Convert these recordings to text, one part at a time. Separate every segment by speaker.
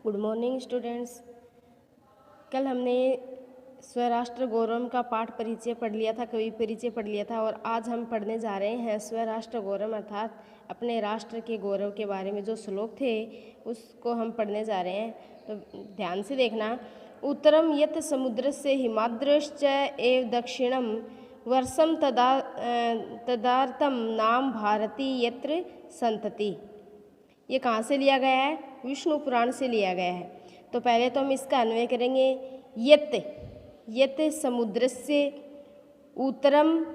Speaker 1: Good morning students. कल हमने स्वराष्ट्र गौरव का पाठ परिचय पढ़ लिया था, कवि परिचय पढ़ लिया था, और आज हम पढ़ने जा रहे हैं स्वराष्ट्र गौरव अर्थात अपने राष्ट्र के गौरव के बारे में जो श्लोक थे उसको हम पढ़ने जा रहे हैं। तो ध्यान से देखना। उत्तरम यत् समुद्रस्य हिमाद्रश्च एव दक्षिणम वर्षम तदार्थम नाम भारती यत्र संतति। ये कहाँ से लिया गया है? विष्णु पुराण से लिया गया है। तो पहले तो हम इसका अन्वय करेंगे। यत् समुद्रस्य उत्तरम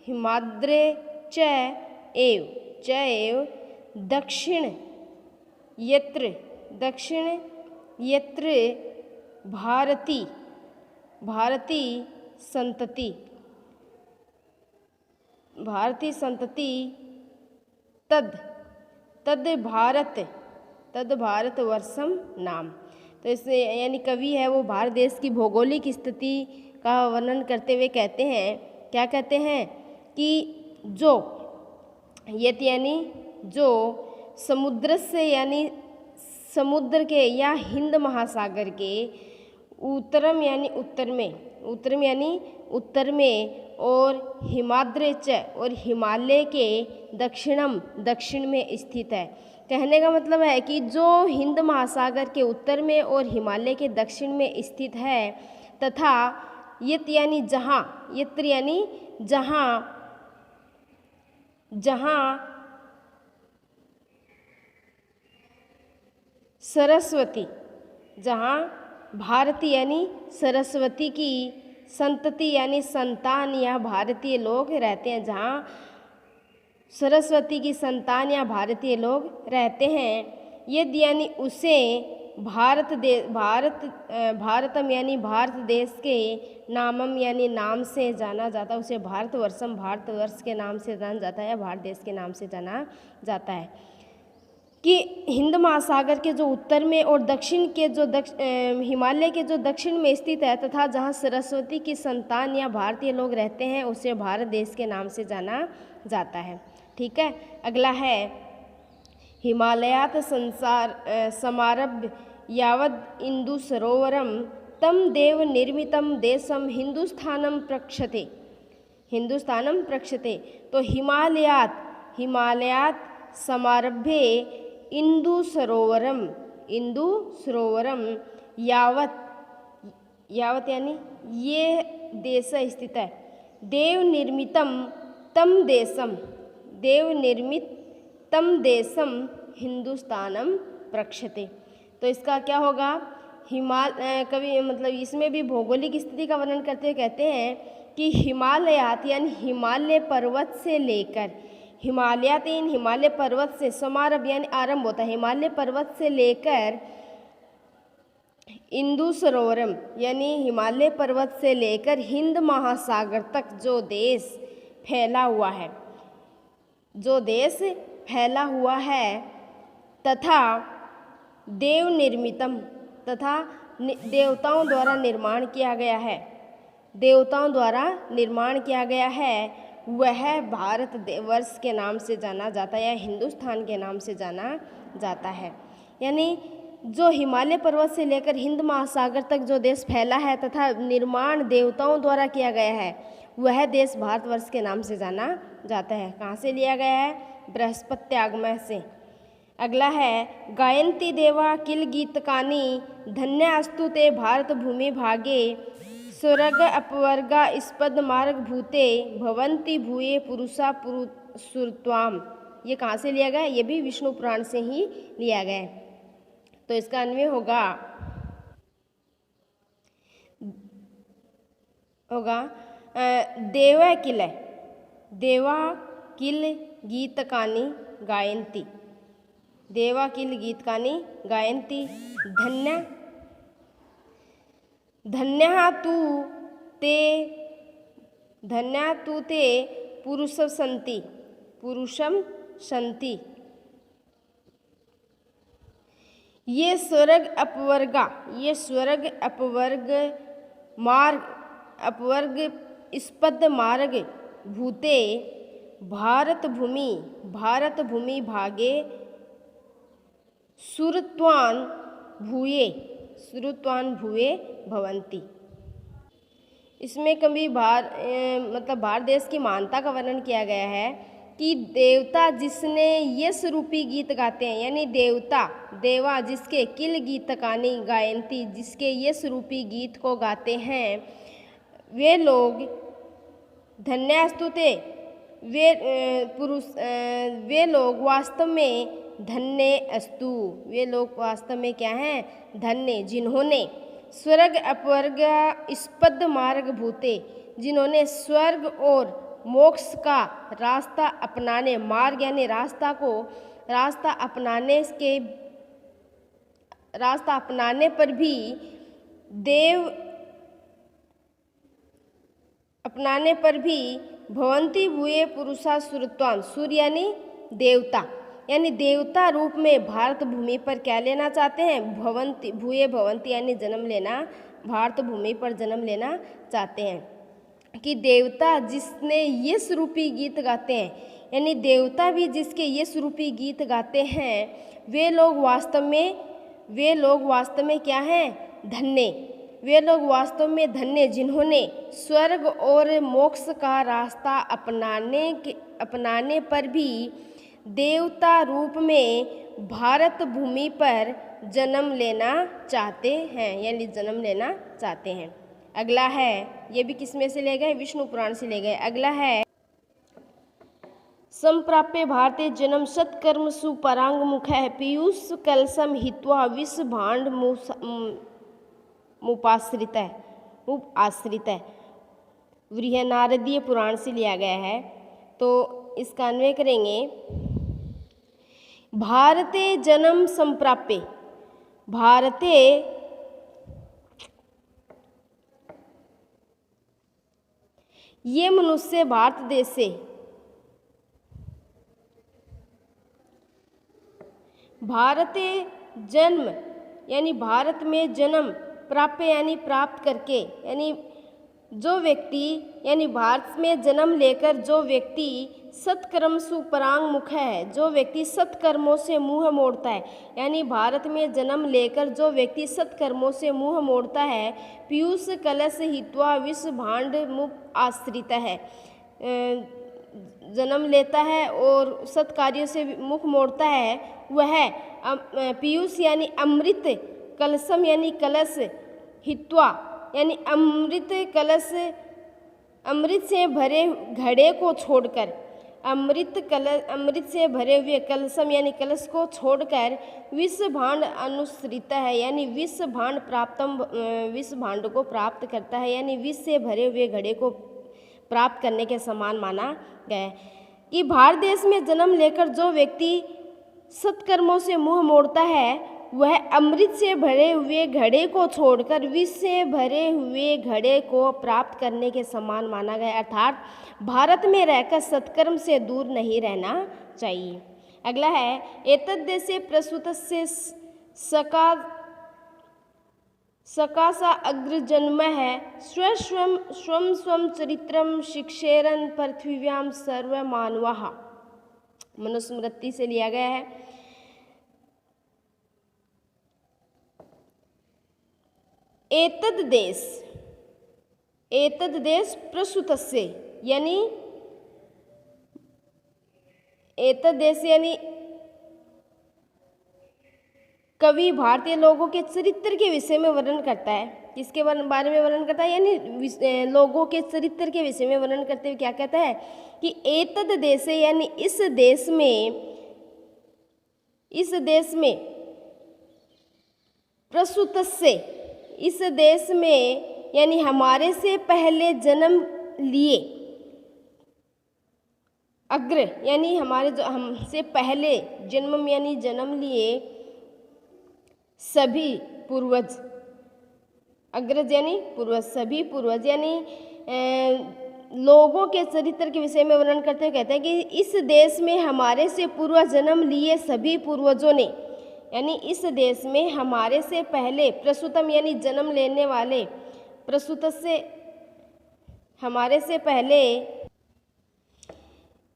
Speaker 1: हिमाद्रे च एव दक्षिण यत्र भारती संतति तद भारत वर्षम नाम। तो इससे यानी कवि है वो भारत देश की भौगोलिक स्थिति का वर्णन करते हुए कहते हैं, क्या कहते हैं कि जो यत यानी जो समुद्र से यानी समुद्र के या हिंद महासागर के उत्तरम यानी उत्तर में और हिमाद्रे च और हिमालय के दक्षिण में स्थित है। कहने का मतलब है कि जो हिंद महासागर के उत्तर में और हिमालय के दक्षिण में स्थित है, तथा यत्र यानी जहाँ सरस्वती, जहाँ भारती यानी सरस्वती की संतति यानी संतान या भारतीय लोग रहते हैं, जहाँ सरस्वती की संतान या भारतीय लोग रहते हैं, यदि यानी उसे भारतम यानी भारत देश के नामम यानी नाम से जाना जाता है, उसे भारतवर्षम भारतवर्ष के नाम से जाना जाता है या भारत देश के नाम से जाना जाता है। कि हिंद महासागर के जो उत्तर में और दक्षिण के जो हिमालय के जो दक्षिण में स्थित है, तथा जहाँ सरस्वती की संतान या भारतीय लोग रहते हैं, उसे भारत देश के नाम से जाना जाता है। ठीक है। अगला है हिमालयात समारभ्य यावद इंदु सरोवरम तम देव निर्मितम देशम हिंदुस्थानम प्रक्षते। तो हिमालयात समारभ्य इंदु सरोवरम यावत यानी ये देश स्थित है। देव निर्मित तम देशम हिंदुस्तानम प्रक्षते। तो इसका क्या होगा? कवि मतलब इसमें भी भौगोलिक स्थिति का वर्णन करते हुए कहते हैं कि हिमालयात यानी हिमालय पर्वत से लेकर हिमालय पर्वत से समारंभ यानी आरंभ होता है, हिमालय पर्वत से लेकर इंदु सरोवरम यानी हिमालय पर्वत से लेकर हिंद महासागर तक जो देश फैला हुआ है तथा देव निर्मितम तथा देवताओं द्वारा निर्माण किया गया है, वह भारत वर्ष के नाम से जाना जाता है या हिंदुस्तान के नाम से जाना जाता है। यानी जो हिमालय पर्वत से लेकर हिंद महासागर तक जो देश फैला है तथा निर्माण देवताओं द्वारा किया गया है, वह देश भारतवर्ष के नाम से जाना जाता है। कहाँ से लिया गया है? बृहस्पत्यागम से। अगला है गायन्ति देवा किल गीतकानि धन्य अस्तु ते भारत भूमि भागे स्वर्ग अपवर्गा स्पद मार्ग भूते भवन्ति भूये पुरुषा पुरुषुर्त्वाम। ये कहाँ से लिया गया? ये भी विष्णु पुराण से ही लिया गया है। तो इसका अन्वय होगा देवा किल गीतकानि गायन्ति धन्यः तु ते पुरुषं सन्ति। ये स्वर्ग अपवर्ग स्पद मार्ग भूते भारत भूमि भागे सुरत्वान भूये श्रुतवान भूये भवन्ति। इसमें कभी मतलब भारत देश की महानता का वर्णन किया गया है कि देवता जिसने यश रूपी गीत गाते हैं, यानी देवा जिसके किल गीतकानी गायंती, जिसके यश रूपी गीत को गाते हैं, वे लोग धन्यास्तुते, वे लोग वास्तव में धन्य अस्तु, वे लोग वास्तव में क्या हैं, धन्य, जिन्होंने स्वर्ग अपवर्ग स्पद मार्ग भूते, जिन्होंने स्वर्ग और मोक्ष का रास्ता अपनाने, मार्ग यानी रास्ता अपनाने पर भी भवंती भूये पुरुषा सुरत्वान, सूर्य यानी देवता रूप में भारत भूमि पर क्या लेना चाहते हैं, भवंती भूये भवंती यानी जन्म लेना, भारत भूमि पर जन्म लेना चाहते हैं। कि देवता जिसने यश रूपी गीत गाते हैं, यानी देवता भी जिसके यश रूपी गीत गाते हैं, वे लोग वास्तव में क्या हैं, धन्य, वे लोग वास्तव में धन्य, जिन्होंने स्वर्ग और मोक्ष का रास्ता अपनाने पर भी देवता रूप में भारत भूमि पर जन्म लेना चाहते हैं, यानी जन्म लेना चाहते हैं। अगला है, ये भी किस में से ले गए, विष्णु पुराण से ले गए। अगला है, संप्राप्य भारते जन्म सत्कर्म सुपरांग मुख है, पीयूष कलसम हित्वा विष भांड मुपाश्रित है। वृह नारदीय पुराण से लिया गया है। तो इसका अन्वय करेंगे, भारते जन्म संप्राप्य, भारते ये मनुष्य भारत देश से, भारते जन्म यानी भारत में जन्म, प्राप्य यानी प्राप्त करके, यानी जो व्यक्ति, यानी भारत में जन्म लेकर जो व्यक्ति सत्कर्म सुपरांग मुख है, जो व्यक्ति सत्कर्मों से मुंह मोड़ता है, यानी भारत में जन्म लेकर जो व्यक्ति सत्कर्मों से मुंह मोड़ता है, पीयूष कलश हित्वा विष भांड मुप आश्रित है, जन्म लेता है और सत्कार्यों से मुख मोड़ता है, वह पीयूष यानी अमृत, कलशम यानी कलश, हित्वा यानी अमृत से भरे घड़े को छोड़कर, अमृत से भरे हुए कलशम यानी कलश को छोड़कर विष भांड अनुसृत है, यानी विष भांड को प्राप्त करता है, यानी विष से भरे हुए घड़े को प्राप्त करने के समान माना गया है। कि भारत देश में जन्म लेकर जो व्यक्ति सत्कर्मों से मुंह मोड़ता है, वह अमृत से भरे हुए घड़े को छोड़कर विष से भरे हुए घड़े को प्राप्त करने के समान माना गया, अर्थात भारत में रहकर सत्कर्म से दूर नहीं रहना चाहिए। अगला है, एतद्देशे प्रसूतस्य सकाशा अग्रजन्म है, स्वम चरित्रम शिक्षेरन पृथ्व्याम सर्वमानवाः, मनुस्मृति से लिया गया है। एतद देश प्रसूतस्य, यानी एतद देश यानी कवि भारतीय लोगों के चरित्र के विषय में वर्णन करता है। किसके बारे में वर्णन करता है, यानी लोगों के चरित्र के विषय में वर्णन करते हुए क्या कहता है कि एतद देश यानी इस देश में प्रसूतस्य, इस देश में यानी हमारे से पहले जन्म लिए, अग्र यानी हमसे पहले जन्म यानी जन्म लिए सभी पूर्वज, अग्रज यानी पूर्वज, सभी पूर्वज यानी लोगों के चरित्र के विषय में वर्णन करते हुए कहते हैं कि इस देश में हमारे से पूर्व जन्म लिए सभी पूर्वजों ने, यानी इस देश में हमारे से पहले प्रसूतम यानी जन्म लेने वाले, प्रसूत से हमारे से पहले,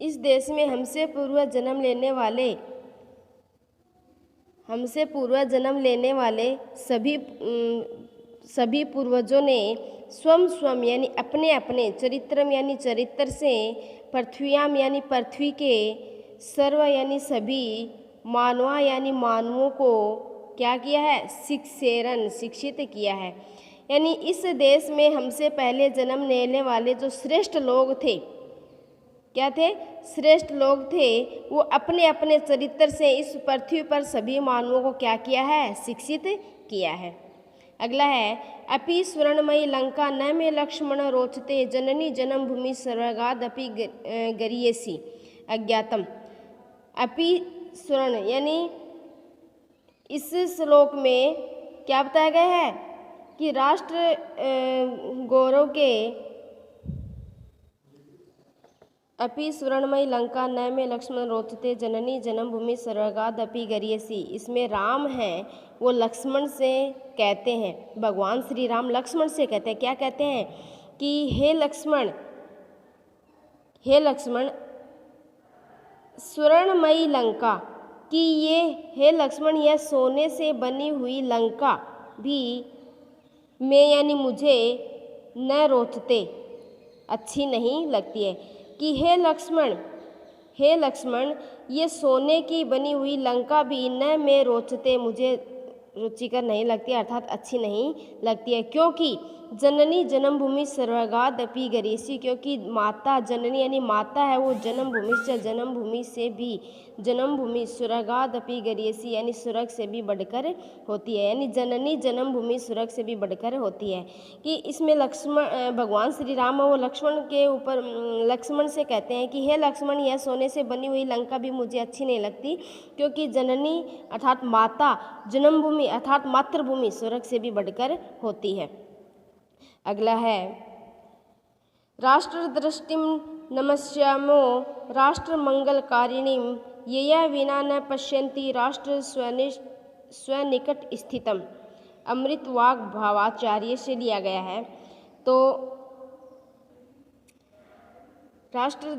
Speaker 1: इस देश में हमसे पूर्व जन्म लेने वाले हमसे पूर्व जन्म लेने वाले सभी पूर्वजों ने स्वम स्वम यानी अपने अपने, चरित्रम यानी चरित्र से, पृथ्व्याम यानी पृथ्वी के, सर्व यानी सभी, मानवा यानी मानवों को क्या किया है, शिक्षेरन शिक्षित किया है। यानी इस देश में हमसे पहले जन्म लेने वाले जो श्रेष्ठ लोग थे, क्या थे, श्रेष्ठ लोग थे, वो अपने अपने चरित्र से इस पृथ्वी पर सभी मानवों को क्या किया है, शिक्षित किया है। अगला है, अपि स्वर्णमयी लंका न में लक्ष्मण रोचते, जननी जन्म भूमि स्वर्गाद अपि गरीयसी अज्ञातम। अपि स्वर्ण यानी इस श्लोक में क्या बताया गया है कि राष्ट्र गौरव के, अपि स्वर्णमयी लंका न में लक्ष्मण रोचते, जननी जन्मभूमि स्वर्गाद अपि गरीयसी। इसमें राम हैं वो लक्ष्मण से कहते हैं, भगवान श्री राम लक्ष्मण से कहते हैं, क्या कहते हैं कि हे लक्ष्मण स्वर्णमयी लंका, कि ये हे लक्ष्मण यह सोने से बनी हुई लंका भी मैं यानी मुझे न रोचते, अच्छी नहीं लगती है। कि हे लक्ष्मण ये सोने की बनी हुई लंका भी न मैं रोचते, मुझे रुचिकर नहीं लगती, अर्थात अच्छी नहीं लगती है। क्योंकि जननी जन्मभूमि स्वर्गाद अपि गरीयसी, क्योंकि माता जननी यानी माता है वो जन्मभूमि से भी जन्मभूमि स्वर्गाद अपि गरीयसी यानी स्वर्ग से भी बढ़कर होती है। यानी जननी जन्मभूमि स्वर्ग से भी बढ़कर होती है। कि इसमें भगवान श्री राम वो लक्ष्मण के ऊपर लक्ष्मण से कहते हैं कि हे लक्ष्मण यह सोने से बनी हुई लंका भी मुझे अच्छी नहीं लगती, क्योंकि जननी अर्थात माता, जन्मभूमि अर्थात मातृभूमि स्वर्ग से भी बढ़कर होती है। अगला है, राष्ट्र दृष्टिम नमस्यामो राष्ट्र मंगलकारिणीम यया विना न पश्यन्ति राष्ट्र स्वनिकट स्थितम। अमृत वाग भावाचार्य से लिया गया है। तो राष्ट्र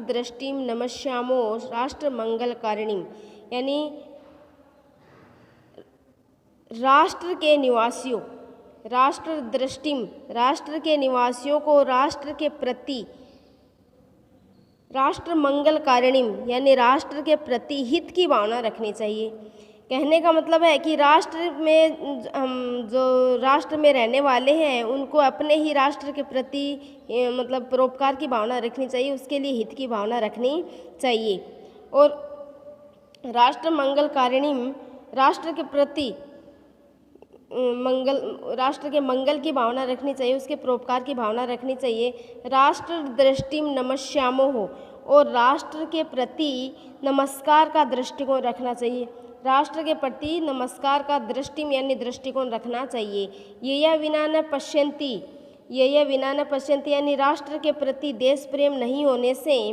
Speaker 1: दृष्टिम नमस्यामो राष्ट्र मंगलकारिणीम, यानी राष्ट्र के निवासियों, राष्ट्र दृष्टिम राष्ट्र के निवासियों को राष्ट्र के प्रति, राष्ट्र मंगलकारिणीम यानी राष्ट्र के प्रति हित की भावना रखनी चाहिए। कहने का मतलब है कि राष्ट्र में हम जो राष्ट्र में रहने वाले हैं उनको अपने ही राष्ट्र के प्रति मतलब परोपकार की भावना रखनी चाहिए, उसके लिए हित की भावना रखनी चाहिए। और राष्ट्र मंगलकारिणीम राष्ट्र के प्रति राष्ट्र के मंगल की भावना रखनी चाहिए, उसके परोपकार की भावना रखनी चाहिए। राष्ट्र दृष्टिम नमस्यामो हो, और राष्ट्र के प्रति नमस्कार का दृष्टिकोण रखना चाहिए। राष्ट्र के प्रति नमस्कार का दृष्टिम यानी दृष्टिकोण रखना चाहिए। यया विना न पश्यन्ति यानी राष्ट्र के प्रति देश प्रेम नहीं होने से,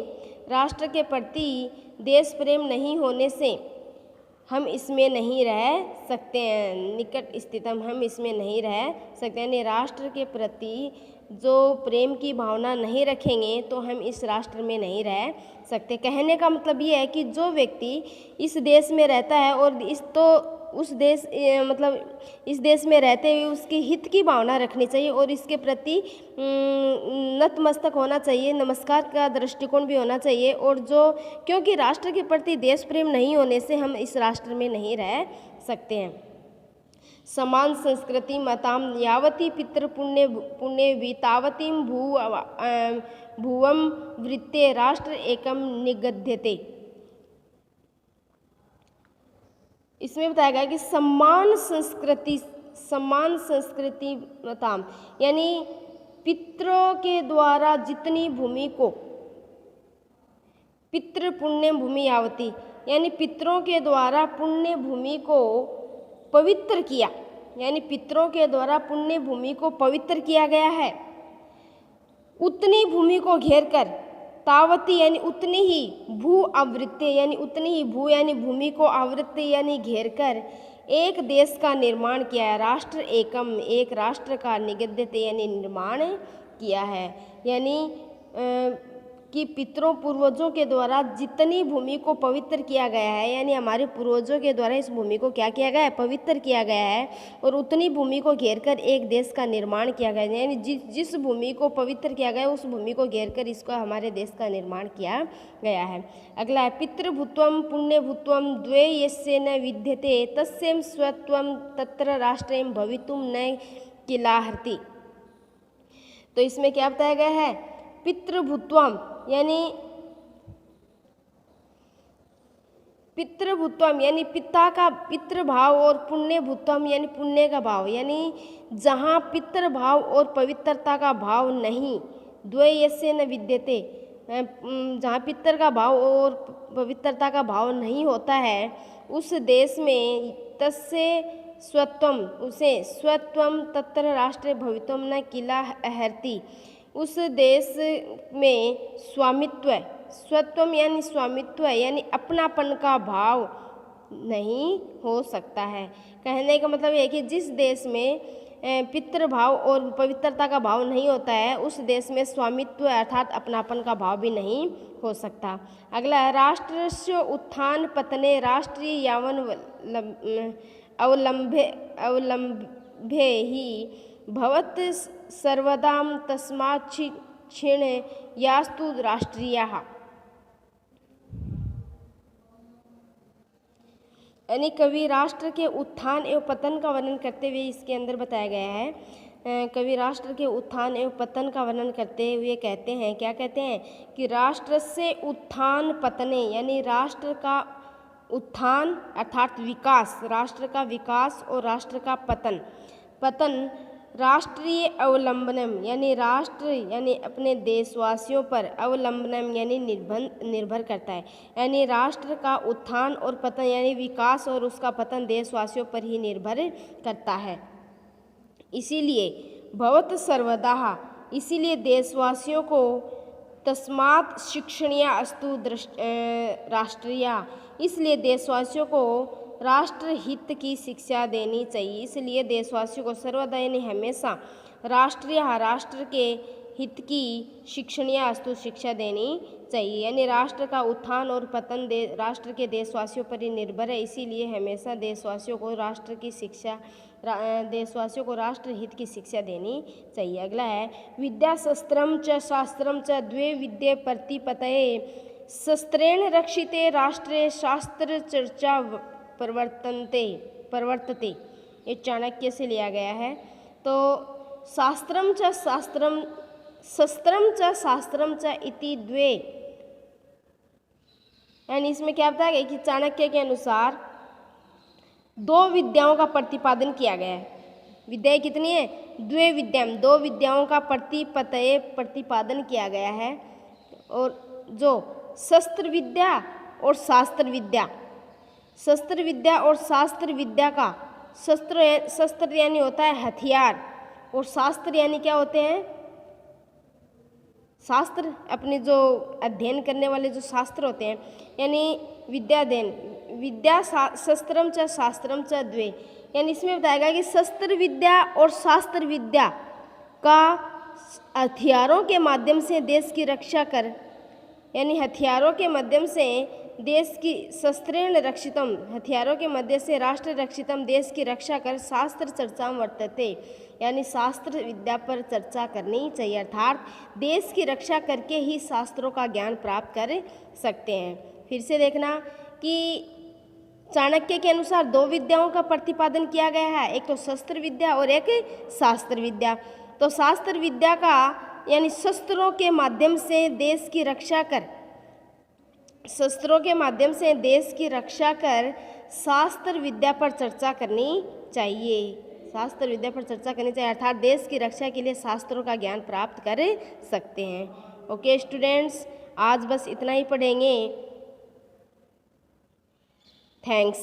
Speaker 1: राष्ट्र के प्रति देश प्रेम नहीं होने से हम इसमें नहीं रह सकते हैं। निकट स्थितम हम इसमें नहीं रह सकते, यानी राष्ट्र के प्रति जो प्रेम की भावना नहीं रखेंगे तो हम इस राष्ट्र में नहीं रह सकते। कहने का मतलब ये है कि जो व्यक्ति इस देश में रहता है और उस देश में रहते हुए उसके हित की भावना रखनी चाहिए और इसके प्रति नतमस्तक होना चाहिए, नमस्कार का दृष्टिकोण भी होना चाहिए। और जो क्योंकि राष्ट्र के प्रति देश प्रेम नहीं होने से हम इस राष्ट्र में नहीं रह सकते हैं। समान संस्कृति मताम यावती पितृपुण्य वितावतीम भुवम वृत्ते राष्ट्र एकम निगद्यते। इसमें बताया गया कि समान संस्कृति मताम यानी पितरों के द्वारा जितनी भूमि को, पितृ पुण्य भूमि यावती यानी पितरों के द्वारा पुण्य भूमि को पवित्र किया, यानी पितरों के द्वारा पुण्य भूमि को पवित्र किया गया है, उतनी भूमि को घेरकर तावती यानी उतनी ही भू आवृत्ति यानी उतनी ही भू यानी भूमि को आवृत्ति यानी घेरकर एक देश का निर्माण किया है। राष्ट्र एकम एक राष्ट्र का निगद्यते यानी निर्माण किया है। यानी कि पितरों पूर्वजों के द्वारा जितनी भूमि को पवित्र किया गया है, यानी हमारे पूर्वजों के द्वारा इस भूमि को क्या किया गया है, पवित्र किया गया है, और उतनी भूमि को घेरकर एक देश का निर्माण किया गया है। यानी जिस भूमि को पवित्र किया गया है उस भूमि को घेरकर इसको हमारे देश का निर्माण किया गया है। अगला है पितृभूत्वम पुण्यभूत्वम द्वे यस्य न विद्यते तस्यैव स्वत्वम तत्र राष्ट्रं भवितुम न किलाहर्ति। तो इसमें क्या बताया गया है, पितृभूत्वम यानी पिता का पितृभाव और पुण्यभूत्वम यानी पुण्य का भाव, यानी जहाँ पितृभाव और पवित्रता का भाव नहीं, द्वयस्य न विद्यते, जहाँ पितर का भाव और पवित्रता का भाव नहीं होता है उस देश में तस्य स्वत्वम, उसे स्वत्वम तत्र राष्ट्रे भवितुम न किला हरति, उस देश में स्वामित्व, स्वत्वम यानी स्वामित्व यानी अपनापन का भाव नहीं हो सकता है। कहने का मतलब है कि जिस देश में पितृभाव और पवित्रता का भाव नहीं होता है उस देश में स्वामित्व अर्थात अपनापन का भाव भी नहीं हो सकता। अगला है राष्ट्रस्य उत्थान पतने राष्ट्रीय यावन अवलंबे ही भवत सर्वदाम तस्मात् क्षीण यास्तु राष्ट्रीयाः। यानी कवि राष्ट्र के उत्थान एवं पतन का वर्णन करते हुए इसके अंदर बताया गया है, कवि राष्ट्र के उत्थान एवं पतन का वर्णन करते हुए कहते हैं, क्या कहते हैं कि राष्ट्र से उत्थान पतने यानी राष्ट्र का उत्थान अर्थात विकास, राष्ट्र का विकास और राष्ट्र का पतन, पतन राष्ट्रीय अवलंबनम यानी राष्ट्र यानी अपने देशवासियों पर, अवलंबनम यानी निर्भर करता है, यानी राष्ट्र का उत्थान और पतन यानी विकास और उसका पतन देशवासियों पर ही निर्भर करता है। इसीलिए भवत सर्वदा, इसीलिए देशवासियों को तस्मात् शिक्षणीया अस्तु राष्ट्रीया, इसलिए देशवासियों को राष्ट्र हित की शिक्षा देनी चाहिए। इसलिए देशवासियों को सर्वदा यानी हमेशा राष्ट्र के हित की शिक्षणीय अस्तु शिक्षा देनी चाहिए, यानी राष्ट्र का उत्थान और पतन राष्ट्र के देशवासियों पर ही निर्भर है। इसीलिए हमेशा देशवासियों को राष्ट्र की शिक्षा, देशवासियों को राष्ट्र हित की शिक्षा देनी चाहिए। अगला है विद्या शस्त्रम च शास्त्रम च द्वे विद्ये प्रतिपतये शस्त्रेण रक्षिते राष्ट्रे शास्त्र चर्चा प्रवर्तते, ये चाणक्य से लिया गया है। तो शास्त्रम च शास्त्रम शस्त्रम च शास्त्रम च इति द्वे, यानी इसमें क्या बताया गया कि चाणक्य के अनुसार दो विद्याओं का प्रतिपादन किया गया है। विद्याएं कितनी है, द्वे विद्याम, दो विद्याओं का प्रतिपादन किया गया है। और जो शस्त्र विद्या और शास्त्र विद्या, शस्त्र विद्या और शास्त्र विद्या का, शस्त्र यानी होता है हथियार और शास्त्र यानी क्या होते हैं, शास्त्र अपने जो अध्ययन करने वाले जो शास्त्र होते हैं, यानी विद्याध्ययन, विद्या शस्त्रम च शास्त्रम च द्वे, यानी इसमें बताएगा कि शस्त्र विद्या और शास्त्र विद्या का हथियारों के माध्यम से देश की रक्षा कर, यानी हथियारों के माध्यम से देश की शस्त्रेण रक्षितम, हथियारों के मध्य से राष्ट्र रक्षितम, देश की रक्षा कर शास्त्र चर्चा वर्तते, यानी शास्त्र विद्या पर चर्चा करनी चाहिए, अर्थात देश की रक्षा करके ही शास्त्रों का ज्ञान प्राप्त कर सकते हैं। फिर से देखना कि चाणक्य के अनुसार दो विद्याओं का प्रतिपादन किया गया है, एक तो शस्त्र विद्या और एक शास्त्र विद्या। तो शास्त्र विद्या का यानी शस्त्रों के माध्यम से देश की रक्षा कर, शस्त्रों के माध्यम से देश की रक्षा कर शास्त्र विद्या पर चर्चा करनी चाहिए, शास्त्र विद्या पर चर्चा करनी चाहिए, अर्थात देश की रक्षा के लिए शास्त्रों का ज्ञान प्राप्त कर सकते हैं। ओके स्टूडेंट्स, आज बस इतना ही पढ़ेंगे। थैंक्स।